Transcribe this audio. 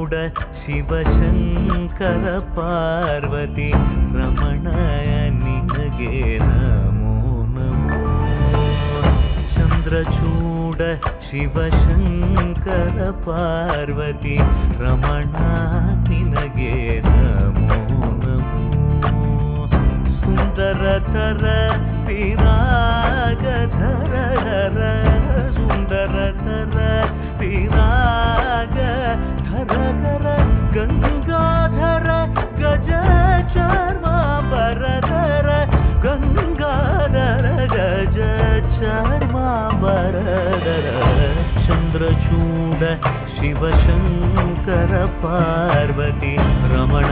ಶಿವಶಂಕರ ಪಾರ್ವತಿ ರಮಣ ನಿನಗೆ ನಮೋ ನಮೋ. ಚಂದ್ರಚೂಡ ಶಿವಶಂಕರ ಪಾರ್ವತಿ ರಮಣ ನಿನಗೆ ನಮೋ ನಮೋ. ಸುಂದರತರ ವಿರಾಗಧರ ಸುಂದರತರ ವಿರಾಗಧರ ಗಂಗಾಧರ ಗಜ ಚರ್ಮಾಂಬರಧರ ಗಂಗಾಧರ ಗಜ ಚರ್ಮಾಂಬರಧರ. ಚಂದ್ರಚೂಡ ಶಿವಶಂಕರ ಪಾರ್ವತಿ ರಮಣ